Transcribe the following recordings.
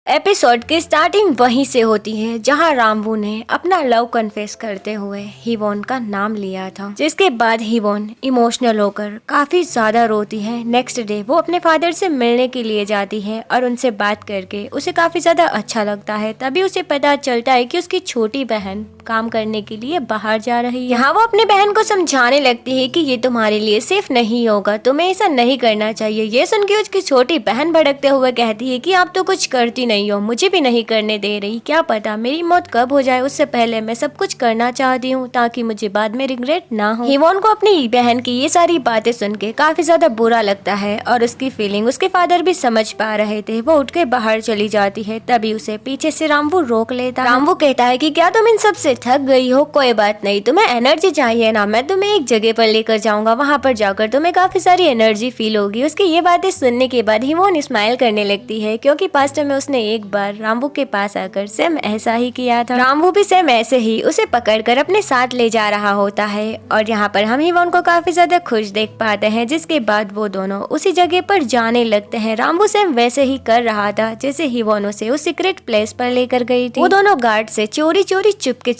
Episode की starting वहीं से होती है जहां रामवू ने अपना लव कन्फेस करते हुए हिवोन का नाम लिया था, जिसके बाद हिवोन इमोशनल होकर काफी ज्यादा रोती है। नेक्स्ट डे वो अपने फादर से मिलने के लिए जाती है और उनसे बात करके उसे काफी ज्यादा अच्छा लगता है। तभी उसे पता चलता है कि उसकी छोटी बहन काम करने के लिए बाहर जा रही है। यहाँ वो अपनी बहन को समझाने लगती है कि ये तुम्हारे लिए सेफ नहीं होगा, तुम्हें ऐसा नहीं करना चाहिए। ये सुन के उसकी छोटी बहन भड़कते हुए कहती है कि आप तो कुछ करती नहीं हो, मुझे भी नहीं करने दे रही, क्या पता मेरी मौत कब हो जाए, उससे पहले मैं सब कुछ करना चाहती हूँ ताकि मुझे बाद में रिग्रेट ना हो। हिवोन को अपनी बहन की ये सारी बातें सुन के काफी ज्यादा बुरा लगता है और उसकी फीलिंग उसके फादर भी समझ पा रहे थे। वो उठ के बाहर चली जाती है। तभी उसे पीछे से रामवू रोक लेता है। रामवू कहता है कि क्या तुम इन सब से थक गई हो? कोई बात नहीं, तुम्हें एनर्जी चाहिए ना, मैं तुम्हें एक जगह पर लेकर जाऊंगा, वहाँ पर जाकर तुम्हें काफी सारी एनर्जी फील होगी। उसकी ये बातें सुनने के बाद हिवोन स्माइल करने लगती है क्योंकि पास्ट में उसने एक बार रामवू के पास आकर सेम ऐसा ही किया था। रामवू भी सेम ऐसे ही उसे पकड़कर अपने साथ ले जा रहा होता है और यहाँ पर हम हिवोन को काफी ज्यादा खुश देख पाते हैं, जिसके बाद वो दोनों उसी जगह पर जाने लगते हैं। रामवू सेम वैसे ही कर रहा था जैसे हिवोन उसे उस सीक्रेट प्लेस पर लेकर गई थी। वो दोनों गार्ड से चोरी चोरी चुपके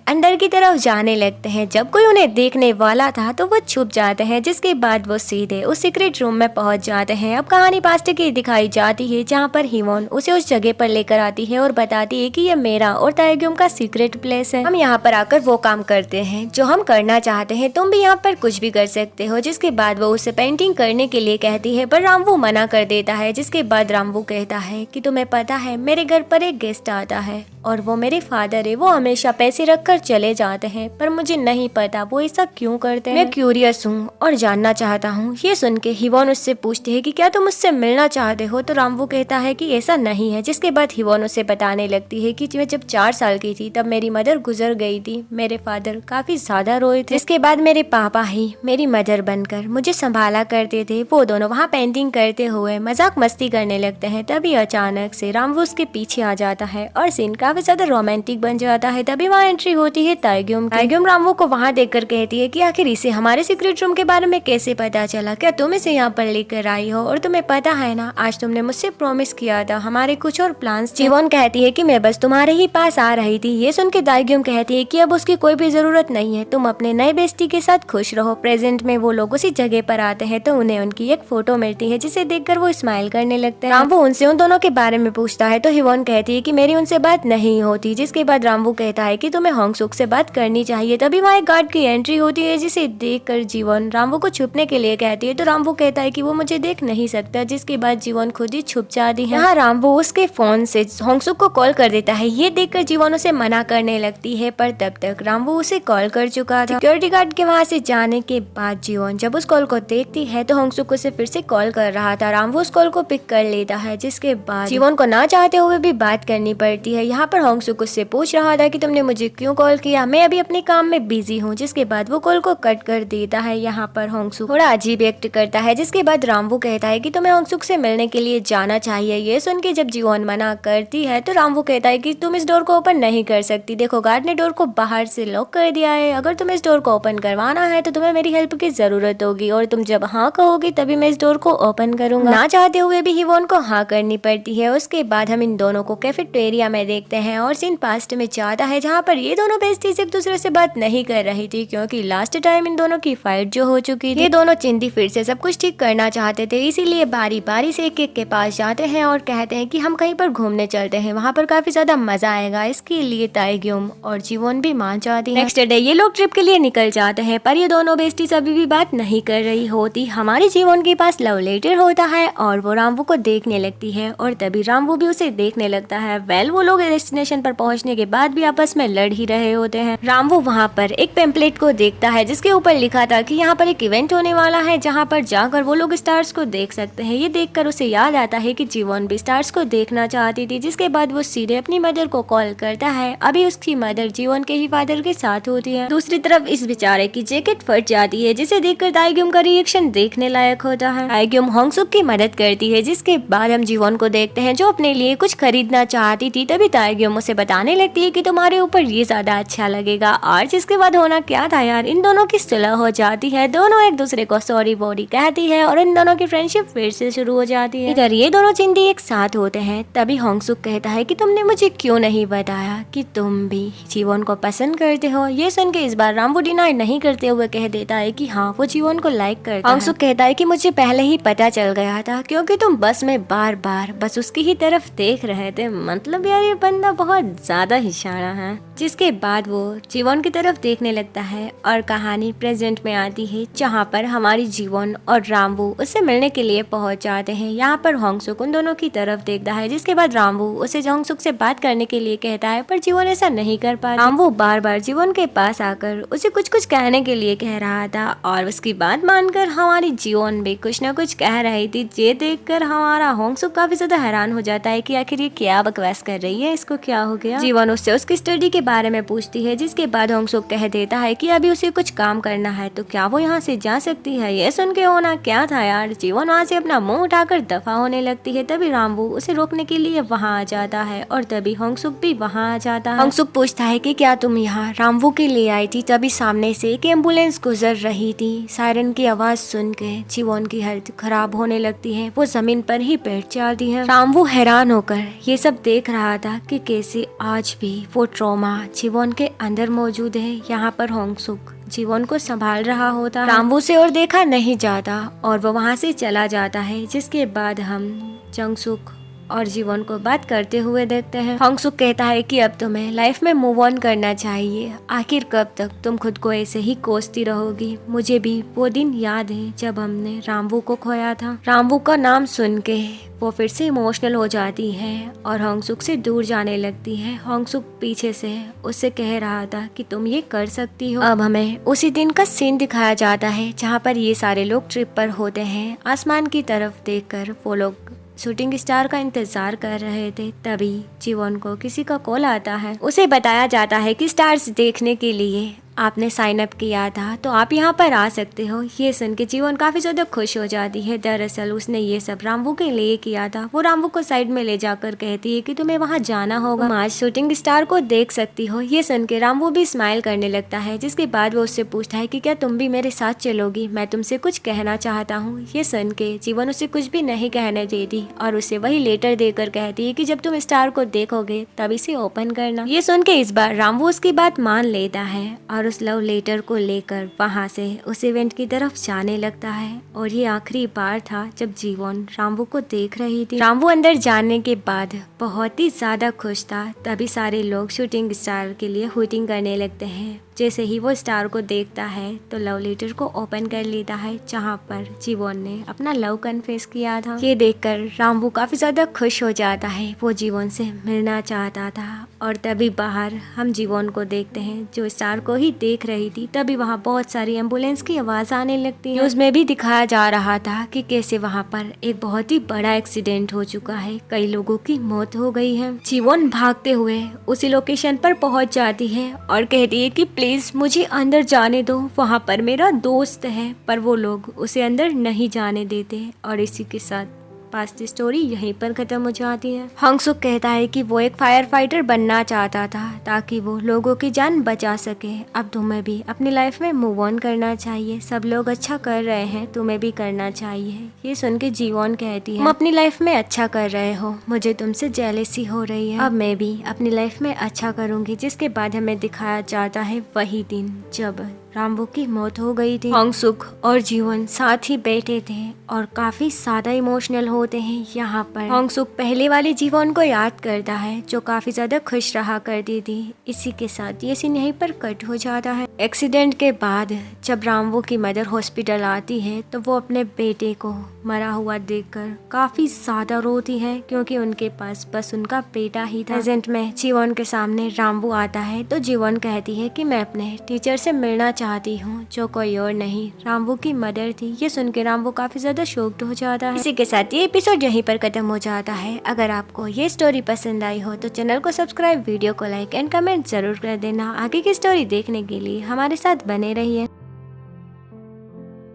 अंदर की तरफ जाने लगते हैं। जब कोई उन्हें देखने वाला था तो वो छुप जाते हैं, जिसके बाद वो सीधे उस सीक्रेट रूम में पहुंच जाते हैं। अब कहानी पास्ट की दिखाई जाती है जहाँ पर हिवोन उसे उस जगह पर लेकर आती है और बताती है कि ये मेरा और ताएग्युम का सीक्रेट प्लेस है। हम यहाँ पर आकर वो काम करते हैं जो हम करना चाहते हैं, तुम भी यहाँ पर कुछ भी कर सकते हो। जिसके बाद वो उसे पेंटिंग करने के लिए कहती है पर रामवू मना कर देता है। जिसके बाद रामवू कहता है कि तुम्हें पता है मेरे घर पर एक गेस्ट आता है और वो मेरे फादर है, वो हमेशा पैसे रखकर चले जाते हैं पर मुझे नहीं पता वो ऐसा क्यों करते हैं। मैं क्यूरियस हूँ और जानना चाहता हूँ। ये सुन के हिवोन उससे पूछती है कि क्या तुम उससे मिलना चाहते हो? तो रामवू कहता है कि ऐसा नहीं है। जिसके बाद हिवोन उसे बताने लगती है कि मैं जब 4 साल की थी तब मेरी मदर गुजर गई थी, मेरे फादर काफी ज्यादा रोए थे। इसके बाद मेरे पापा ही मेरी मदर बनकर मुझे संभाला करते थे। वो दोनों वहाँ पेंटिंग करते हुए मजाक मस्ती करने लगते हैं। तभी अचानक से रामवू उसके पीछे आ जाता है और सीन काफी ज्यादा रोमांटिक बन जाता है। तभी वहाँ एंट्री होती है ताएग्युम। ताएग्युम रामवू को वहाँ देखकर कहती है कि आखिर इसे हमारे सीक्रेट रूम के बारे में कैसे पता चला? क्या तुम इसे यहाँ पर लेकर आई हो? और तुम्हें पता है ना आज तुमने मुझसे प्रॉमिस किया था, हमारे कुछ और प्लान्स थे। हिवोन कहती है कि मैं बस तुम्हारे ही पास आ रही थी। ये सुन के ताएग्युम कहती है कि अब उसकी कोई भी जरूरत नहीं है, तुम अपने नए बेस्टी के साथ खुश रहो। प्रेजेंट में वो लोग उसी जगह पर आते हैं तो उन्हें उनकी एक फोटो मिलती है जिसे देखकर वो स्माइल करने लगते हैं। रामवू उनसे उन दोनों के बारे में पूछता है तो हिवोन कहती है कि मेरी उनसे बात नहीं होती। जिसके बाद रामवू कहता है कि तुम्हें होंगसुक से बात करनी चाहिए। तभी वहाँ एक गार्ड की एंट्री होती है जिसे देखकर जीवन रामवू को छुपने के लिए कहती है तो रामवू कहता है कि वो मुझे देख नहीं सकता। जिसके बाद जीवन खुद ही छुप जाती है। यहाँ रामवू उसके फोन से होंगसुक को कॉल कर देता है। ये देखकर जीवन उसे मना करने लगती है पर तब तक रामवू उसे कॉल कर चुका था। सिक्योरिटी गार्ड के वहाँ से जाने के बाद जीवन जब उस कॉल को देखती है तो होंगसुक उसे फिर से कॉल कर रहा था। रामवू उस कॉल को पिक कर लेता है। जिसके बाद जीवन को ना चाहते हुए भी बात करनी पड़ती है। यहाँ पर होंगसुक उससे पूछ रहा था कि तुमने मुझे क्यों कॉल किया, मैं अभी अपने काम में बिजी हूँ। जिसके बाद वो कॉल को कट कर देता है। यहाँ पर होंगसुक थोड़ा अजीब एक्ट करता है। जिसके बाद रामवू कहता है कि तुम्हें होंगसुक से मिलने के लिए जाना चाहिए। ये सुन के जब जीवन मना करती है तो रामवू कहता है कि तुम इस डोर को ओपन नहीं कर सकती, देखो गार्ड ने डोर को बाहर से लॉक कर दिया है, अगर तुम्हें इस डोर को ओपन करवाना है तो तुम्हें मेरी हेल्प की जरूरत होगी और तुम जब हाँ कहोगी तभी मैं इस डोर को ओपन करूंगा। ना चाहते हुए भी हिवोन को हाँ करनी पड़ती है। उसके बाद हम इन दोनों को कैफेटेरिया में देखते हैं और सीन पास्ट में जाता है जहाँ पर ये दोनों बेस्टीज एक दूसरे से बात नहीं कर रही थी क्योंकि लास्ट टाइम इन दोनों की फाइट जो हो चुकी थी। ये दोनों चिंदी फिर से सब कुछ ठीक करना चाहते थे, इसीलिए बारी बारी से एक एक के पास जाते हैं और कहते हैं कि हम कहीं पर घूमने चलते हैं, वहाँ पर काफी ज्यादा मजा आएगा। इसके लिए ताएग्युम और जीवन भी मान जाती है। नेक्स्ट डे ये लोग ट्रिप के लिए निकल जाते हैं पर ये दोनों बेस्टीज अभी भी बात नहीं कर रही होती। हमारे जीवन के पास लव लेटर होता है और वो रामवू को देखने लगती है और तभी रामवू भी उसे देखने लगता है। वेल वो लोग डेस्टिनेशन पर पहुंचने के बाद भी आपस में लड़ ही रहे होते हैं। रामवू वहाँ पर एक पेम्पलेट को देखता है जिसके ऊपर लिखा था कि यहाँ पर एक इवेंट होने वाला है जहाँ पर जाकर वो लोग स्टार्स को देख सकते हैं। ये देखकर उसे याद आता है कि जीवन भी स्टार्स को देखना चाहती थी। जिसके बाद वो सीधे अपनी मदर को कॉल करता है। अभी उसकी मदर जीवन के ही फादर के साथ होती है। दूसरी तरफ इस बेचारे की जैकेट फट जाती है जिसे देखकर ताएग्युम का रिएक्शन देखने लायक होता है। ताएग्युम होंगसुक की मदद करती है। जिसके बाद हम जीवन को देखते हैं जो अपने लिए कुछ खरीदना चाहती थी। तभी ताएग्युम ग्योमो से बताने लगती है कि तुम्हारे ऊपर ये ज्यादा अच्छा लगेगा। और जिसके बाद होना क्या था यार, इन दोनों की सुलह हो जाती है, दोनों एक दूसरे को सॉरी बॉडी कहती है और इन दोनों की फ्रेंडशिप फिर से शुरू हो जाती है। इधर ये दोनों चिंदी एक साथ होते हैं। तभी होंगसुक कहता है कि तुमने मुझे क्यों नहीं बताया कि तुम भी जीवन को पसंद करते हो। ये सुन के इस बार रामवू डिनाई नहीं करते हुए कह देता है कि हाँ, वो जीवन को लाइक करता है। होंगसुक कहता है कि मुझे पहले ही पता चल गया था, क्योंकि तुम बस में बार बार बस उसकी ही तरफ देख रहे थे। मतलब यार, ये बंदा बहुत ज्यादा ही शाना है। जिसके बाद वो जीवन की तरफ देखने लगता है और कहानी प्रेजेंट में आती है, जहाँ पर हमारी जीवन और रामवू उससे मिलने के लिए पहुंच जाते हैं। यहाँ पर होंगसुक उन दोनों की तरफ देखता है, जिसके बाद रामवू उसे होंगसुक से बात करने के लिए कहता है, पर जीवन ऐसा नहीं कर पाता। रामवू बार बार जीवन के पास आकर उसे कुछ कुछ कहने के लिए कह रहा था और उसकी बात मानकर हमारी जीवन भी कुछ न कुछ कह रही थी। ये देखकर हमारा होंगसुक काफी ज्यादा हैरान हो जाता है कि आखिर ये क्या बकवास कर रही है, इसको क्या हो गया। जीवन उससे उसकी स्टडी के बारे में पूछती है, जिसके बाद होंगसुक कह देता है कि अभी उसे कुछ काम करना है, तो क्या वो यहाँ से जा सकती है। ये सुन के होना क्या था यार, जीवन वहाँ से अपना मुंह उठाकर दफा होने लगती है। तभी रामवू उसे रोकने के लिए वहाँ आ जाता है और तभी होंगसुक भी वहाँ आ जाता है। होंगसुक पूछता है कि क्या तुम यहाँ रामवू के लिए आई थी। तभी सामने से एक एम्बुलेंस गुजर रही थी। सायरन की आवाज सुन के जीवन की हेल्थ खराब होने लगती है, वो जमीन पर ही बैठ जाती है। रामवू हैरान होकर ये सब देख रहा था कि कैसे आज भी वो ट्रॉमा जीवन के अंदर मौजूद है। यहाँ पर होंगसुक जीवन को संभाल रहा होता है। रामवू से और देखा नहीं जाता और वो वहाँ से चला जाता है। जिसके बाद हम जंगसुक और जीवन को बात करते हुए देखते हैं। होंगसुक कहता है कि अब तुम्हें लाइफ में मूव ऑन करना चाहिए। आखिर कब तक तुम खुद को ऐसे ही कोसती रहोगी। मुझे भी वो दिन याद है जब हमने रामवू को खोया था। रामवू का नाम सुन के वो फिर से इमोशनल हो जाती है और होंगसुक से दूर जाने लगती है। होंगसुक पीछे से उससे कह रहा था कि तुम ये कर सकती हो। अब हमें उसी दिन का सीन दिखाया जाता है, जहाँ पर ये सारे लोग ट्रिप पर होते हैं। आसमान की तरफ देखकर वो लोग शूटिंग स्टार का इंतजार कर रहे थे। तभी जीवन को किसी का कॉल आता है। उसे बताया जाता है कि स्टार्स देखने के लिए आपने साइन अप किया था, तो आप यहाँ पर आ सकते हो। ये सुन के जीवन काफी ज्यादा खुश हो जाती है। दरअसल उसने ये सब रामवू के लिए किया था। वो रामवू को साइड में ले जाकर कहती है कि तुम्हें वहाँ जाना होगा, आज शूटिंग स्टार को देख सकती हो। ये सुन के रामवू भी स्माइल करने लगता है। जिसके बाद वो उससे पूछता है कि क्या तुम भी मेरे साथ चलोगी, मैं तुमसे कुछ कहना चाहता हूँ। ये सुन के जीवन उसे कुछ भी नहीं कहने देती और उसे वही लेटर देकर कहती है कि जब तुम स्टार को देखोगे तब इसे ओपन करना। ये सुन के इस बार रामवू उसकी बात मान लेता है और उस लव लेटर को लेकर वहां से उस इवेंट की तरफ जाने लगता है। और ये आखिरी बार था जब जीवन रामवू को देख रही थी। रामवू अंदर जाने के बाद बहुत ही ज्यादा खुश था। तभी सारे लोग शूटिंग स्टार के लिए हुटिंग करने लगते हैं। जैसे ही वो स्टार को देखता है तो लव लेटर को ओपन कर लेता है, जहाँ पर जीवन ने अपना लव कन्फेस किया था। ये देखकर रामवू काफी ज्यादा खुश हो जाता है। वो जीवन से मिलना चाहता था। और तभी बाहर हम जीवन को देखते हैं जो स्टार को ही देख रही थी। तभी वहाँ बहुत सारी एम्बुलेंस की आवाज आने लगती है। उसमें भी दिखाया जा रहा था कि कैसे वहाँ पर एक बहुत ही बड़ा एक्सीडेंट हो चुका है, कई लोगों की मौत हो गई है। जीवन भागते हुए उसी लोकेशन पर पहुँच जाती है और कहती है कि प्लीज मुझे अंदर जाने दो, वहाँ पर मेरा दोस्त है। पर वो लोग उसे अंदर नहीं जाने देते और इसी के साथ पास्ट स्टोरी यहीं पर खत्म हो जाती है। होंगसुक कहता है कि वो एक फायर फाइटर बनना चाहता था ताकि वो लोगों की जान बचा सके। अब तुम्हें भी अपनी लाइफ में मूव ऑन करना चाहिए। सब लोग अच्छा कर रहे हैं, तुम्हें भी करना चाहिए। ये सुन के जीवन कहती है, तुम अपनी लाइफ में अच्छा कर रहे हो, मुझे तुमसे जेलसी हो रही है। अब मैं भी अपनी लाइफ में अच्छा करूंगी। जिसके बाद हमें दिखाया जाता है वही दिन जब रामवू की मौत हो गई थी। होंगसुक और जीवन साथ ही बैठे थे और काफी ज्यादा इमोशनल होते हैं। यहाँ पर होंगसुक पहले वाले जीवन को याद करता है जो काफी ज्यादा खुश रहा करती थी। इसी के साथ ये सीन यहीं पर कट हो जाता है। एक्सीडेंट के बाद जब रामवू की मदर हॉस्पिटल आती है तो वो अपने बेटे को मरा हुआ देखकर काफी ज्यादा रोती है, क्योंकि उनके पास बस उनका बेटा ही था। प्रेजेंट में जीवन के सामने रामवू आता है तो जीवन कहती है कि मैं अपने टीचर से मिलना चाहती हूँ, जो कोई और नहीं रामवू की मदर थी। ये सुन के रामवू काफी ज्यादा शॉक्ड हो जाता है। इसी के साथ ये एपिसोड यहीं पर खत्म हो जाता है। अगर आपको ये स्टोरी पसंद आई हो तो चैनल को सब्सक्राइब, वीडियो को लाइक एंड कमेंट जरूर कर देना। आगे की स्टोरी देखने के लिए हमारे साथ बने रहिए।